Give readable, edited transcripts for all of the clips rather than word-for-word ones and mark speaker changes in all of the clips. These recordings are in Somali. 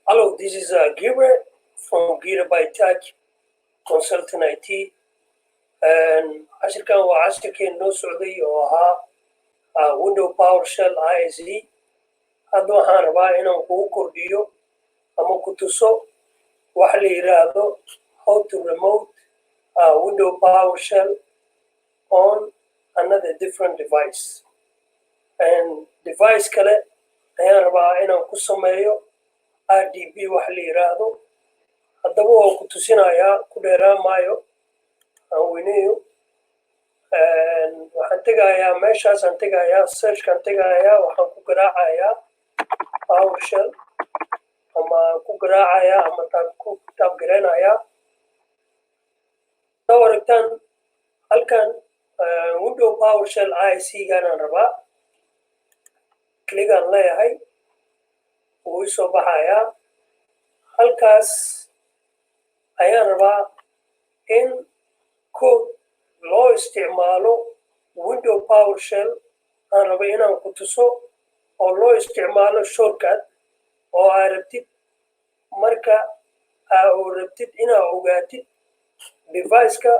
Speaker 1: Hello, this is Giirebuytech from Giirebuytechconsultit IT, and cashirkan waa cashirkeen noo socday oo ahaa Windows PowerShell ISE. Hadda waxaan rabaa inaan kugu kordhiyo ama ku tuso waxa la yiraahdo how to remote Windows PowerShell on another different device. And device kale ayaan rabaa inaan ku sameeyo RDB wax la yiraahdo. Haddaba waan ku tusinayaa ku dheeraan maayo aan weynayo. Waxaan tegayaa meeshaasaan tegayaa searchkaan tegayaa waxaan ku garaacayaa PowerShell ama ku garaacayaa ama ku taabgareynayaa. Soo aragtaan halkan Windows PowerShell ISE gaan rabaa. Kligaan leeyahay wuu soo baxayaa. Halkaas ayaan rabaa in code loo isticmaalo Windows PowerShell aan rabo inaan ku tuso oo loo isticmaalo shortcut oo aad rabtid marka aad rabtid inaad ogaatid device-ka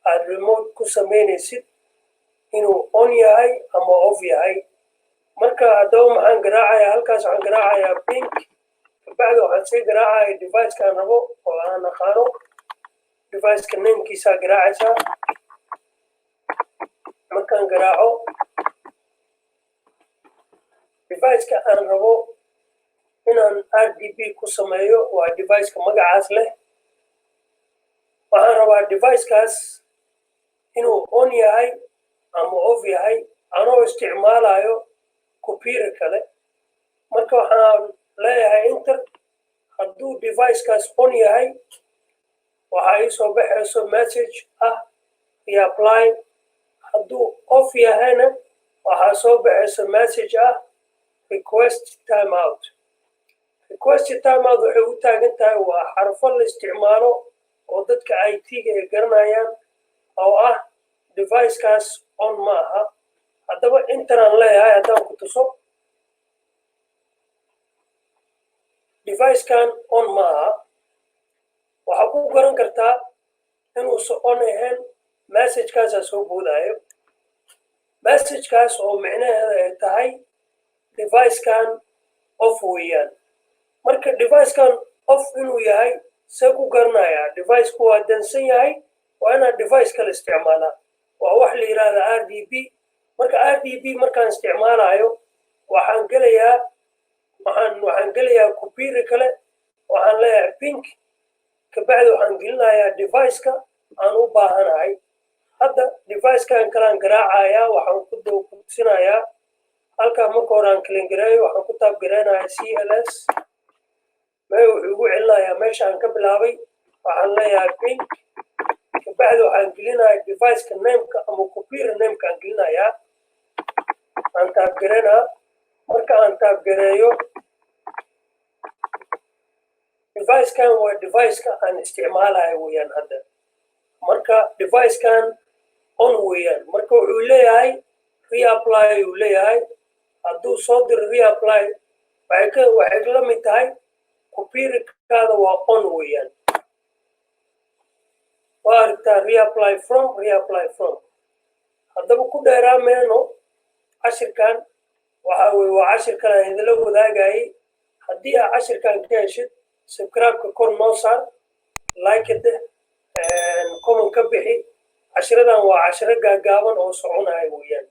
Speaker 1: aad remote ku sameynaysid inuu on yahay ama off yahay. Marka haddaba maxaan garaacayaa halkaas waxaan garaacayaa pink kabacdi waxaan sii garaacayaa device-kaan rabo oo aan aqaano device-ka namekiisaa garaacaysaa. Markaan garaaco device-ka aan rabo inaan RDB ku sameeyo waa device-ka magacaas leh. Waxaan rabaa device-kaas inuu on yahay ama off yahay anoo isticmaalayo computer kale. Marka waxaan leeyahay enter. Hadduu device-kaas on yahay waxaa ii soo baxayso message reapply. Hadduu off yahayna waxaa soo baxayso message request timeout. Request timeout waxay u taagan tahay waa xarfo la isticmaalo oo dadka IT-ga ay garanayaan oo device-kaas on ma aha. Haddaba interaan leeyahay haddaan ku tuso device-kan on ma aha. waxaa ku garan kartaa inuusan on ahayn message-kaasaa soo boodaayo. Message-kaas oo micnaheeda ay tahay device-kan off weeyaan. Marka device-kan off inuu yahay see ku garanayaa device-ku waa dansan yahay waa inaad device kale isticmaalaa. waa wax la yiraahdo RDB. marka RDB markaan isticmaalayo waxaan gelayaa computer kale waxaan leeyahay pink kabacdi waxaan gelinayaa device-ka aan u baahanahay. hadda device-kan kalaan garaacayaa waxaan ku tusinayaa halkaa marka hore aan kalin gareeyo waxaan ku taabgareynayaa CLS wuxuu igu celinayaa meesha aan ka bilaabay. waxaan leeyahay pink kabacdi waxaan gelinayaa device-ka nameka ama computer nameka aan gelinayaa. aan taabgareynaa. marka aan taabgareeyo device-kan waa device-ka aan isticmaalayo weeyaan. hadda marka device-kan on weeyaan. marka wuxuu leeyahay reapply uu leeyahay. hadduu soo diro reapply waxay la mid tahay computer-kaada waa on weeyaan. waa aragtaa reapply from. haddaba ku dheeraa meeno cashirkan waxa weye waa cashir kale aan idinla wadaagayay. haddii aad cashirkan ka heshid subscribe-ka kor noo saar, like comment ka bixi. cashiradan waa cashiro gaagaaban oo soconaya weeyaan.